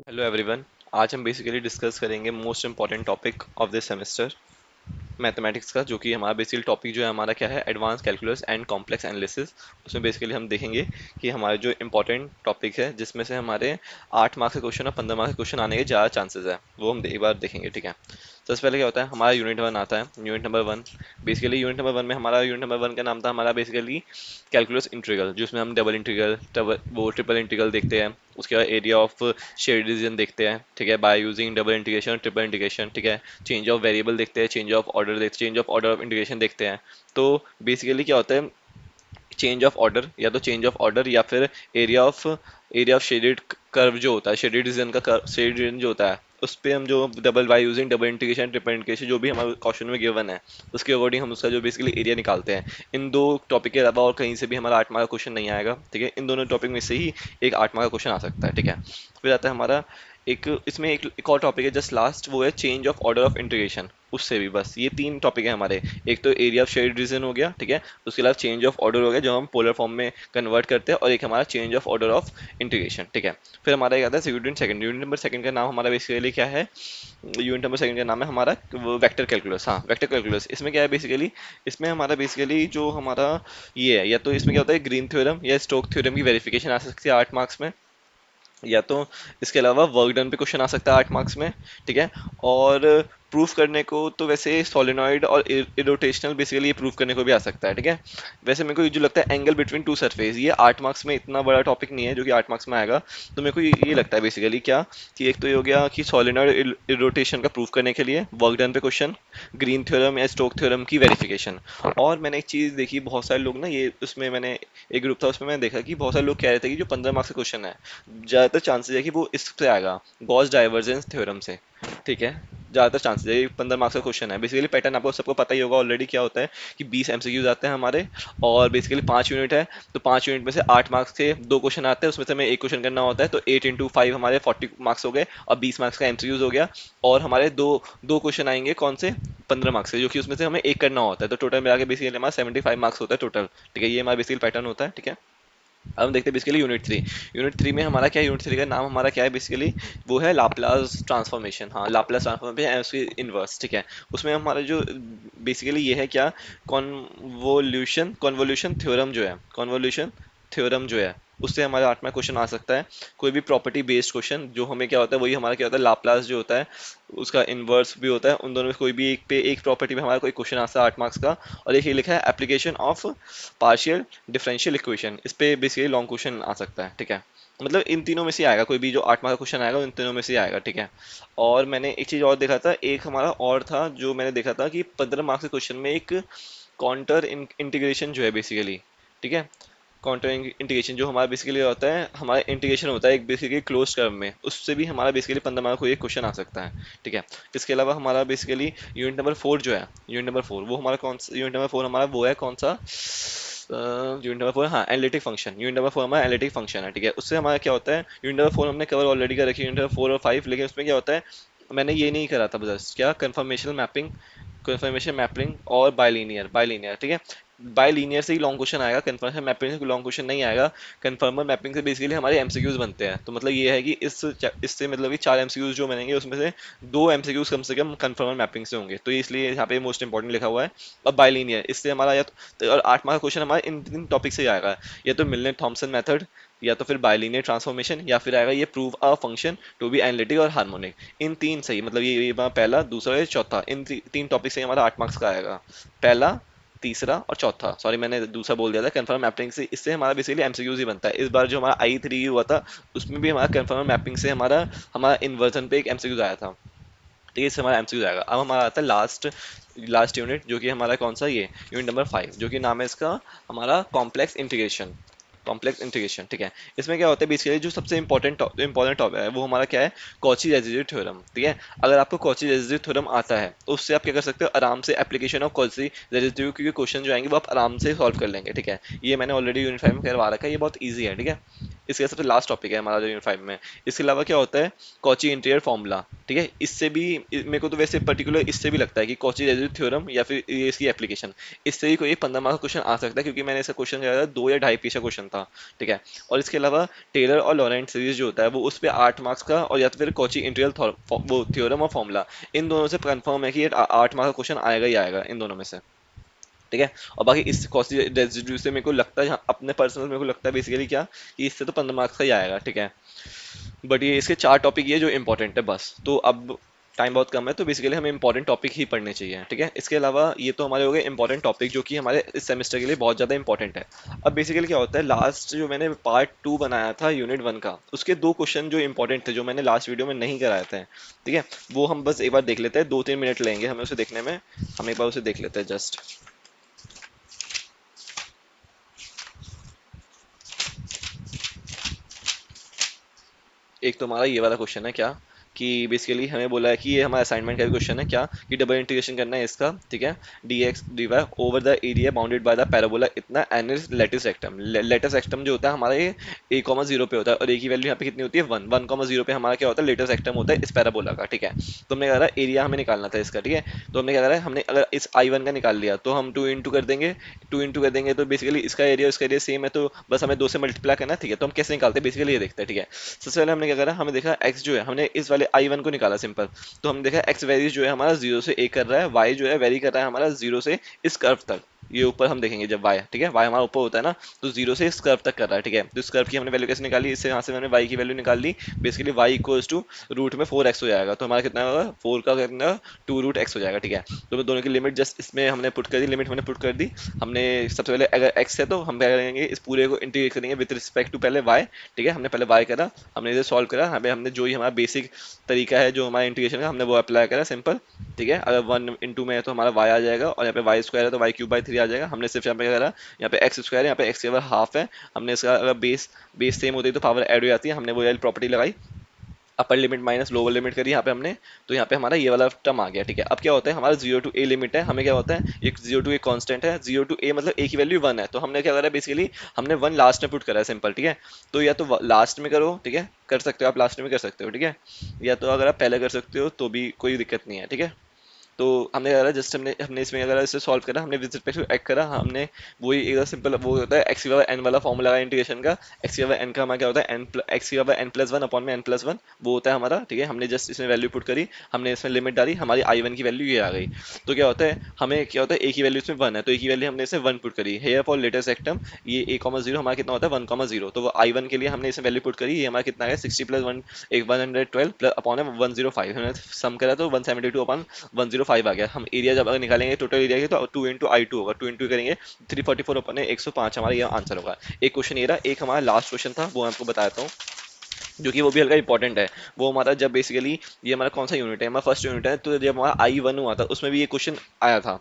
Hello everyone. आज हम basically discuss करेंगे most important topic of this semester, mathematics का, जो कि हमारा बेसिकली टॉपिक जो है हमारा क्या है, advance calculus and complex analysis. उसमें बेसिकली हम देखेंगे कि हमारे जो इंपॉर्टेंट टॉपिक है जिसमें से हमारे 8 मार्क्स के क्वेश्चन और 15 मार्क्स के क्वेश्चन आने के ज़्यादा चांसेस है, वो हम एक बार देखेंगे। ठीक है, सबसे पहले क्या होता है, हमारा यूनिट वन आता है। Unit number one, basically unit number one में हमारा यूनिट नंबर वन का नाम था हमारा बेसिकली कैलकुलस इंटीग्रल, जिसमें हम डबल इंटीग्रल, वो ट्रिपल इंटीग्रल देखते हैं। उसके बाद एरिया ऑफ शेड रीजन देखते हैं, ठीक है, बाय यूजिंग डबल इंटीग्रेशन और ट्रिपल इंटीग्रेशन। ठीक है, चेंज ऑफ वेरिएबल देखते हैं, चेंज ऑफ ऑर्डर देखते, change of order of integration देखते हैं। तो बेसिकली क्या होता है, चेंज ऑफ ऑर्डर, या तो चेंज ऑफ ऑर्डर या फिर एरिया ऑफ शेडेड कर्व जो होता है, शेडेड रीजन का शेडेड रीजन जो होता है, उस पे हम जो double by using double integration triple integration जो भी हमारे क्वेश्चन में गिवन है, उसके अकॉर्डिंग हम उसका जो बेसिकली एरिया निकालते हैं। इन दो टॉपिक के अलावा और कहीं से भी हमारा 8 मार्क का क्वेश्चन नहीं आएगा। ठीक है, इन दोनों टॉपिक में से ही एक 8 मार्क का क्वेश्चन आ सकता है। ठीक है, फिर आता है हमारा एक, इसमें एक और टॉपिक है जस्ट लास्ट, वो है change of order of integration. उससे भी बस ये तीन टॉपिक है हमारे। एक तो एरिया ऑफ शेड रीजन हो गया, ठीक है, उसके अलावा चेंज ऑफ ऑर्डर हो गया जो हम पोलर फॉर्म में कन्वर्ट करते हैं, और एक हमारा change of order of integration. ठीक है, फिर हमारा एक आता है unit second. Unit number second का नाम हमारा बेसिकली क्या है, यूनिट नंबर सेकंड का नाम है हमारा वो वेक्टर कैलकुलस। हाँ, वेक्टर कैलकुलस। इसमें क्या है बेसिकली, इसमें हमारा बेसिकली जो हमारा ये है, या तो इसमें क्या होता है, ग्रीन थ्योरम या स्टोक थ्योरम की वेरिफिकेशन आ सकती है 8 मार्क्स में, या तो इसके अलावा वर्क डन पे क्वेश्चन आ सकता है 8 मार्क्स में। ठीक है, और प्रूफ करने को तो वैसे सोलेनॉइड और इरोटेशनल बेसिकली ये प्रूफ करने को भी आ सकता है। ठीक है, वैसे मेरे को जो लगता है एंगल बिटवीन टू सरफेस, ये 8 मार्क्स में इतना बड़ा टॉपिक नहीं है जो कि 8 मार्क्स में आएगा। तो मेरे को ये लगता है बेसिकली क्या, कि एक तो ये हो गया कि सोलेनॉइड इरोटेशन का प्रूफ करने के लिए वर्क डन पे क्वेश्चन, ग्रीन थ्योरम या स्टोक थ्योरम की वेरिफिकेशन। और मैंने एक चीज़ देखी, बहुत सारे लोग ना, ये उसमें मैंने एक ग्रुप था उसमें मैंने देखा कि बहुत सारे लोग कह रहे थे कि जो 15 मार्क्स का क्वेश्चन है, ज़्यादातर चांसेस है कि वो इससे आएगा, गॉस डाइवर्जेंस थ्योरम से। ठीक है, ज़्यादातर चांसेस है, 15 मार्क्स का क्वेश्चन है। बेसिकली पैटर्न आपको सबको पता ही होगा ऑलरेडी, क्या होता है कि 20 MCQs आते हैं हमारे, और बेसिकली 5 यूनिट है, तो 5 यूनिट में से 8 मार्क्स के 2 क्वेश्चन आते हैं, उसमें से हमें एक क्वेश्चन करना होता है, तो 8 × 5 हमारे 40 मार्क्स हो गए, और 20 मार्क्स का MCQs हो गया। और हमारे दो दो क्वेश्चन आएंगे कौन से, 15 मार्क्स से, जो कि उसमें से हमें एक करना होता है, तो टोटल मिला के बेसिकली हमारा 75 मार्क्स होता है टोटल। ठीक है, ये हमारा बेसिकली पैटर्न होता है। ठीक है, अब हम देखते हैं basically unit three. Unit three में हमारा क्या है, यूनिट थ्री का नाम हमारा क्या है बेसिकली, वो है लाप्लास ट्रांसफॉर्मेशन। हाँ, लाप्लास ट्रांसफॉर्मेशन एंड उसकी इनवर्स। ठीक है, उसमें हमारा जो बेसिकली ये है क्या, कॉन्वोल्यूशन कॉन्वोल्यूशन थ्योरम जो है, कॉन्वोल्यूशन थ्योरम जो है, उससे हमारा 8वां क्वेश्चन आ सकता है। कोई भी प्रॉपर्टी बेस्ड क्वेश्चन, जो हमें क्या होता है, वही हमारा क्या होता है, लाप्लास जो होता है उसका इनवर्स भी होता है। उन दोनों में कोई भी एक पे एक प्रॉपर्टी में हमारा कोई क्वेश्चन आता है 8 मार्क्स का। और एक ये लिखा है application of partial differential equation, इस पे बेसिकली लॉन्ग क्वेश्चन आ सकता है। ठीक है, मतलब इन तीनों में से आएगा, कोई भी जो 8 मार्क का क्वेश्चन आएगा इन तीनों में से आएगा। ठीक है, और मैंने एक चीज़ और देखा था, एक हमारा और था जो मैंने देखा था कि 15 मार्क्स के क्वेश्चन में एक काउंटर इंटीग्रेशन जो है बेसिकली, ठीक है, काउंटर इंटीग्रेशन जो हमारा बेसिकली होता है, हमारा इंटीग्रेशन होता है एक बेसिकली क्लोज टर्म में, उससे भी हमारा बेसिकली 15 मार्क को एक क्वेश्चन आ सकता है। ठीक है, इसके अलावा हमारा बेसिकली यूनिट नंबर 4 जो है, यूनिट नंबर 4 वो हमारा कौन सा, यूनिट नंबर 4 हमारा वो है कौन सा, यूनिट नंबर 4, हाँ, एनालिटिक फंक्शन। यूनिट नंबर 4 हमारा एनालिटिक फंक्शन है। ठीक है, उससे हमारा क्या होता है, यूनिट नंबर 4 हमने कवर ऑलरेडी कर रखी है, यूनिट नंबर 4 और 5, लेकिन उसमें क्या होता है, मैंने ये नहीं करा था बस, क्या, कन्फर्मेशन मैपिंग, कन्फर्मेशन मैपिंग और बाइलीनियर बाइलीनियर। ठीक है, बाइलीनियर से ही लॉन्ग क्वेश्चन आएगा, कन्फर्मेशन मैपिंग से लॉन्ग क्वेश्चन नहीं आएगा। कन्फर्मर मैपिंग से बेसिकली हमारे एमसीक्यूज बनते हैं, तो मतलब ये है कि इससे मतलब कि 4 एमसीक्यूज जो बनेंगे उसमें से 2 एमसीक्यूज कम से कम कन्फर्मर मैपिंग से होंगे, तो इसलिए यहाँ पे मोस्ट इंपॉर्टेंट लिखा हुआ है। और बाइलीनियर, इससे हमारा या तो, और 8 मार्क क्वेश्चन हमारे इन टॉपिक से ही आएगा, या तो मिलने थॉमसन मेथड, या तो फिर बाइलीनियर ट्रांसफॉर्मेशन, या फिर आएगा ये prove a function to be analytic और हार्मोनिक। इन तीन से ही मतलब ये पहला, दूसरा या चौथा, इन तीन टॉपिक से ही हमारा 8 मार्क्स का आएगा, पहला, तीसरा और चौथा। सॉरी, मैंने दूसरा बोल दिया था, कंफर्म मैपिंग से, इससे हमारा बेसिकली एमसीक्यूज ही बनता है। इस बार जो हमारा आई 3 हुआ था, उसमें भी हमारा कंफर्म मैपिंग से हमारा हमारा इन्वर्जन पे एक एमसीक्यूज आया था। ठीक है, इससे हमारा एमसीक्यूज आएगा। अब हमारा आता है लास्ट लास्ट यूनिट, जो कि हमारा कौन सा, ये यूनिट नंबर 5, जो कि नाम है इसका हमारा कॉम्प्लेक्स इंटीग्रेशन। कॉम्प्लेक्स इंटीग्रेशन, ठीक है, इसमें क्या होता है बेसिकली, जो सबसे इंपॉर्टेंट टॉपिक है वो हमारा क्या है, कॉची रेसिड्यू थ्योरम। ठीक है, अगर आपको कॉची रेसिड्यू थ्योरम आता है तो उससे आप क्या कर सकते हो, आराम से एप्लीकेशन ऑफ कॉची रेसिड्यू के क्वेश्चन जो आएंगे वो आप आराम से सॉल्व कर लेंगे। ठीक है, ये मैंने ऑलरेडी यूनिट 5 में करवा रखा है, ये बहुत ईजी है। ठीक है, इसके सबसे लास्ट टॉपिक है हमारा जो यूनिट 5 में। इसके अलावा क्या होता है, कॉची इंटीरियर फॉर्मूला, ठीक है। इससे भी मेरे को तो वैसे पर्टिकुलर इससे भी लगता है कि कॉची रेसिड्यू थ्योरम या फिर ये इसकी एप्लीकेशन, इससे ही कोई 15 मार्क्स क्वेश्चन आ सकता है, क्योंकि मैंने इसका क्वेश्चन किया था 2 या 2.5 पेज का क्वेश्चन था, ठीक है। और इसके अलावा टेलर और लॉरेंट सीरीज जो होता है वो उस पर 8 मार्क्स का, और या तो फिर कॉची इंटीरियर वो थ्योरम और फॉर्मूला, इन दोनों से कंफर्म है कि ये 8 मार्क्स का क्वेश्चन आएगा ही आएगा इन दोनों में से, ठीक है। और बाकी इस कॉची रेसिड्यू से मेरे को लगता है, अपने पर्सनल मेरे को लगता है बेसिकली क्या, कि इससे तो 15 मार्क्स का ही आएगा, ठीक है। बट ये इसके 4 टॉपिक ये जो इंपॉर्टेंट है बस। तो अब टाइम बहुत कम है, तो बेसिकली हमें इंपॉर्टेंट टॉपिक ही पढ़ने चाहिए, ठीक है। इसके अलावा ये तो हमारे हो गए इंपॉर्टेंट टॉपिक जो कि हमारे इस सेमेस्टर के लिए बहुत ज़्यादा इंपॉर्टेंट है। अब बेसिकली क्या होता है, लास्ट जो मैंने पार्ट 2 बनाया था यूनिट 1 का, उसके 2 क्वेश्चन जो इंपॉर्टेंट थे जो मैंने लास्ट वीडियो में नहीं कराए थे, ठीक है, वो हम बस एक बार देख लेते हैं। 2-3 मिनट लेंगे हमें उसे देखने में, हम एक बार उसे देख लेते हैं जस्ट। एक तो हमारा ये वाला क्वेश्चन है क्या, कि बेसिकली हमें बोला है कि ये हमारा असाइनमेंट का क्वेश्चन है क्या, कि डबल इंटीग्रेशन करना है इसका, ठीक है, D X D Y over the area bounded by the parabola इतना and is latus rectum. Latus rectum जो होता है हमारा ये a,0 पे होता है, और ए की वैल्यू यहाँ पे कितनी होती है 1,1,0 पे हमारा क्या होता है लेटिस रेक्टम होता है इस पैराबोला का, ठीक है। तो हमने कहा एरिया हमें निकालना था इसका, ठीक है। तो हमने क्या करा है, हमने अगर इस I1 का निकाल लिया तो हम 2 इंटू कर देंगे, 2 इंटू कर देंगे तो बेसिकली इसका एरिया उसका एरिया सेम है, तो बस हमें 2 से मल्टीप्लाई करना है, ठीक है। तो हम कैसे निकालते हैं बेसिकली ये देखते हैं, ठीक है। सबसे पहले हमने क्या करा, हमें देखा x जो है, हमने इस वाले I1 को निकाला सिंपल। तो हमने देखा x वैरी जो है हमारा 0 से 1 कर रहा है, y जो है वेरी कर रहा है हमारा 0 से इस कर्व तक। ये ऊपर हम देखेंगे जब y, ठीक है, y हमारा ऊपर होता है ना, तो 0 से इस कर्व तक कर रहा है, ठीक है। तो इस कर्व की हमने वैल्यू कैसे निकाली, इससे यहाँ से हमने y की वैल्यू निकाल ली। Basically y equals to root में 4x हो जाएगा, तो हमारा कितना होगा 4 का कितना 2 रूट x हो जाएगा, ठीक है। तो दोनों की लिमिट जस्ट इसमें हमने पुट कर दी, लिमिट हमने पुट कर दी। हमने सबसे पहले अगर x है तो हम क्या करेंगे, इस पूरे को इंटीग्रेट करेंगे विद रिस्पेक्ट टू पहले y, ठीक है। हमने पहले y करा, हमने इसे सॉल्व करा, हमें हमने जो ही हमारा बेसिक तरीका है जो हमारा इंटीग्रेशन का हमने वो अप्लाई करा सिंपल, ठीक है। अगर 1 इंटू में है तो हमारा y आ जाएगा, और यहाँ पे वाई स्क्वायर है तो y³ बाई 3 आ जाएगा। हमने सिर्फ यहाँ पे क्या करा, यहाँ पे एक्स स्क्वायर, यहाँ पे x के बराबर हाफ है, हमने इसका अगर बेस बेस सेम होती है तो पावर ऐड हो जाती है, हमने वो वाली प्रॉपर्टी लगाई, upper limit minus lower limit करी यहाँ पे हमने। तो यहाँ पे हमारा ये वाला टर्म आ गया, ठीक है। अब क्या होता है, हमारा 0 to a लिमिट है, हमें क्या होता है, ये 0 to a कांस्टेंट है, 0 to a मतलब a की वैल्यू 1 है, तो हमने क्या करा है बेसिकली, हमने 1 लास्ट में पुट करा है सिंपल, ठीक है। तो या तो लास्ट में करो, ठीक है, कर सकते हो आप लास्ट में कर सकते हो, ठीक है, या तो अगर आप पहले कर सकते हो तो भी कोई दिक्कत नहीं है, ठीक है। तो हमने करा जस्ट हमने हमने इसमें अगर इसे सॉल्व करा, हमने विद रिस्पेक्ट टू एक्ट करा, हमने वही एकदम सिंपल वो होता है एक्स की पावर एन वाला फॉर्मूला लगाया इंटीग्रेशन का। एक्स की पावर एन का हमारा क्या होता है, एक्स की पावर n+1 अपॉन में n+1 वो होता है हमारा, ठीक है। हमने जस्ट इसमें वैल्यू पुट करी, हमने इसमें लिमिट डाली, हमारी I1 की वैल्यू ये आ गई। तो क्या होता है, हमें क्या होता है ए की वैल्यू इसमें 1 है, तो ए की वैल्यू हमने इसे 1 पुट करी, हेयर फॉर लेटेस्ट एक्टम, ये a,0 हमारा कितना होता है 1,0, तो वो I1 के लिए हमने इसे वैल्यू पुट करी, ये हमारा कितना है 60+1 एक 112 प्लस अपॉन 105, हमने सम करा तो 172 अपॉन 105 आ गया। हम एरिया जब अगर निकालेंगे टोटल एरिया की तो 2 इंटू I2 होगा, 2 इंटू करेंगे 344 अपने 105 हमारा ये आंसर होगा। एक क्वेश्चन ये रहा, एक हमारा लास्ट क्वेश्चन था वो मैं आपको बताता हूँ, जो कि वो भी हल्का इंपॉर्टेंट है। वो हमारा जब बेसिकली ये हमारा कौन सा यूनिट है, हमारा फर्स्ट यूनिट है, तो जब हमारा I1 हुआ था उसमें भी ये क्वेश्चन आया था।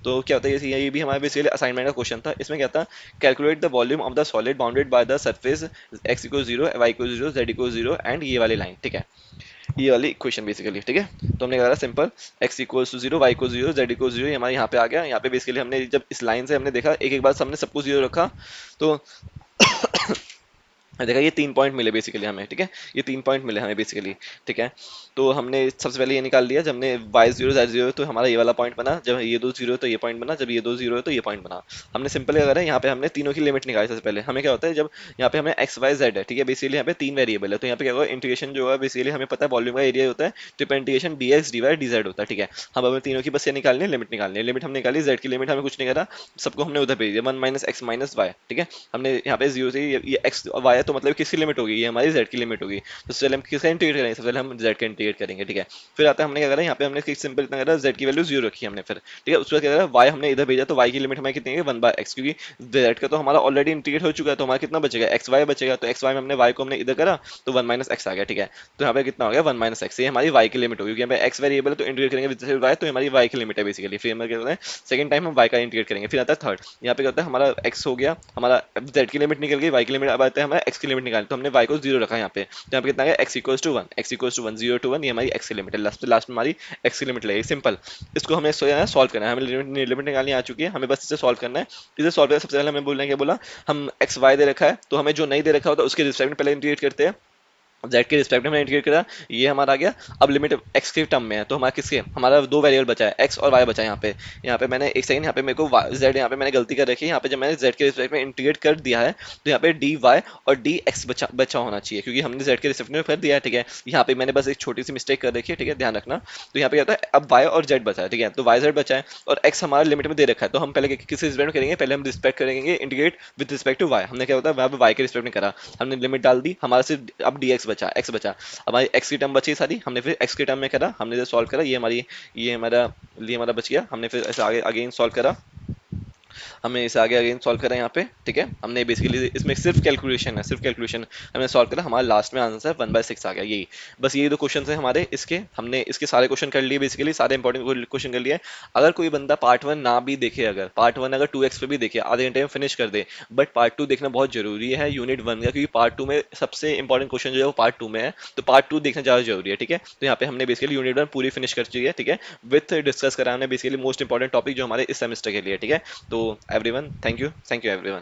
तो क्या होता है, ये भी हमारा बेसिकली असाइनमेंट का क्वेश्चन था। इसमें क्या था, calculate the volume of the solid bounded by the surface x=0 y=0 z=0 and ये वाली लाइन, ठीक है, ये वाली इक्वेशन बेसिकली, ठीक है। तो हमने कहा सिंपल x=0 y=0 z=0, ये हमारे यहाँ पे आ गया। यहाँ पे बेसिकली हमने जब इस लाइन से हमने देखा एक एक बार हमने सबको 0 रखा, तो देखा ये 3 पॉइंट मिले बेसिकली हमें, ठीक है, ये 3 पॉइंट मिले हमें बेसिकली, ठीक है। तो हमने सबसे पहले ये निकाल लिया, जब हमने y0 z0 तो हमारा ये वाला पॉइंट बना, जब ये दो 0 तो ये पॉइंट बना, जब ये दो 0 है तो ये पॉइंट बना। हमने सिंपल क्या करा है, यहाँ पे हमने तीनों की लिमिट निकाली। सबसे पहले हमें क्या होता है, जब यहाँ पे हमें x y z है, ठीक है, बेसिकली यहाँ पे 3 वेरिएबल है, तो यहाँ पे क्या होगा इंटीग्रेशन जो है बेसिकली हमें पता है वॉल्यूम का एरिया होता है, तो इंटीग्रेशन dx dy dz होता है, ठीक है। हम हमें तीनों की बस ये निकालनी है, लिमिट निकालनी है। लिमिट हमने निकाली, z की लिमिट हमें कुछ नहीं करा, सबको हमने उधर भेज दिया 1 - x - y, ठीक है। हमने यहाँ पे 0 से ये x y है, तो मतलब किसकी लिमिट होगी, ये हमारी z की लिमिट होगी। तो सबसे पहले हम किसका इंटीग्रेट करेंगे, सबसे पहले हम z का इंटीग्रेट करेंगे, ठीक है। फिर आता है हमने क्या करा, यहाँ पे हमने सिंपल इतना करा, z की वैल्यू 0 रखी हमने फिर, ठीक है। उसके बाद क्या करा, y हमने इधर भेजा, तो y की लिमिट हमारी कितनी है 1/x, क्योंकि z का तो हमारा ऑलरेडी इंटीग्रेट हो चुका है, तो हमारा कितना बचेगा xy बचेगा, तो xy में हमने y को हमने इधर करा तो 1 - x आ गया, ठीक है। तो यहाँ पे कितना हो गया 1 - x, ये हमारी y की लिमिट होगी, क्योंकि यहाँ पे x वेरिएबल है तो इंटीग्रेट करेंगे विद y, तो हमारी y की लिमिट है बेसिकली। फिर हम क्या करते हैं, सेकंड टाइम हम y का इंटीग्रेट करेंगे। फिर आता है थर्ड, यहाँ पे क्या होता है, हमारा x हो गया, हमारा z की लिमिट निकल गई, y की लिमिट, अब आता है हमारा x की लिमिट निकालनी, तो हमने y को 0 रखा यहाँ पे, तो यहाँ पे कितना है x = 1, x = 1 0 to 1, ये हमारी एक्स की लिमिट है, लास्ट लास्ट में हमारी एक्स की लिमिट लगेगी, सिंपल। इसको हमें सॉल्व करना है, हमें लिमिट लिमिट निकालनी आ चुकी है, हमें बस इसे सॉल्व करना है। इसे सॉल्व करने से सबसे पहले हमें बोलना है, क्या बोला, हम एक्स वाई दे रखा है, तो हमें जो नहीं दे रखा होता उसके रिस्पेक्ट में पहले इंटीग्रेट करते हैं। जेड के रिस्पेक्ट में हमने इंटीग्रेट करा, ये हमारा आ गया। अब लिमिट एक्स के टर्म में है, तो हमारा किसके, हमारा दो वेरिएबल बचा है, एक्स और वाई बचा है। यहाँ पे मैंने एक सेकंड, यहाँ पे मेरे को जेड, यहाँ पे मैंने गलती कर रखी है, यहाँ पे जब मैंने जेड के रिस्पेक्ट में इंटीग्रेट कर दिया है, तो यहाँ पे डी वाई और डी एक्स बचा बचा होना चाहिए, क्योंकि हमने जेड के रिस्पेक्ट में कर दिया है, ठीक है। यहाँ पे मैंने बस एक छोटी सी मिस्टेक कर रखी है, ठीक है, ध्यान रखना। तो यहाँ पे क्या होता है, अब वाई और जेड बचा है, ठीक है, तो वाई जेड बचा है और एक्स हमारा लिमिट में दे रखा है, तो हम पहले किस रिस्पेक्ट में करेंगे, पहले हम रिस्पेक्ट करेंगे integrate with respect to Y. हमने क्या होता है, वहाँ पे वाई के रिस्पेक्ट में करा, हमने लिमिट डाल दी, हमारा सिर्फ अब डी एक्स बचा, एक्स बचा। हमारी एक्स की टर्म बची सारी, हमने फिर एक्स की टर्म में करा, हमने इसे सॉल्व करा, ये हमारा बच गया, हमने फिर ऐसे आगे अगेन सॉल्व करा, हमने इसे आगे अगेन सॉल्व करा यहाँ पे, ठीक है। हमने बेसिकली इसमें सिर्फ कैलकुलेशन है, सिर्फ कैलकुलेशन हमने सॉल्व करा, हमारा लास्ट में आंसर 1/6 आ गया। यही बस, यही दो क्वेश्चन है हमारे इसके, हमने इसके सारे क्वेश्चन कर लिए, बेसिकली सारे इंपॉर्टेंट क्वेश्चन कर लिए। अगर कोई बंदा पार्ट 1 ना भी देखे, अगर पार्ट 1 अगर 2x पे भी देखे, आधे घंटे में फिनिश कर दे, बट पार्ट 2 देखना बहुत जरूरी है यूनिट 1 का, क्योंकि पार्ट 2 में सबसे इंपॉर्टेंट क्वेश्चन जो है वो पार्ट 2 में है, तो पार्ट 2 देखना ज्यादा जरूरी है, ठीक है। तो यहाँ पे हमने बेसिकली यूनिट 1 पूरी फिनिश कर चुकी है, ठीक है, विथ डिस्कस करा हमने बेसिकली मोस्ट इंपॉर्टेंट टॉपिक जो हमारे इस सेमेस्टर के लिए, ठीक है। तो एवरीवन, थैंक यू एवरीवन।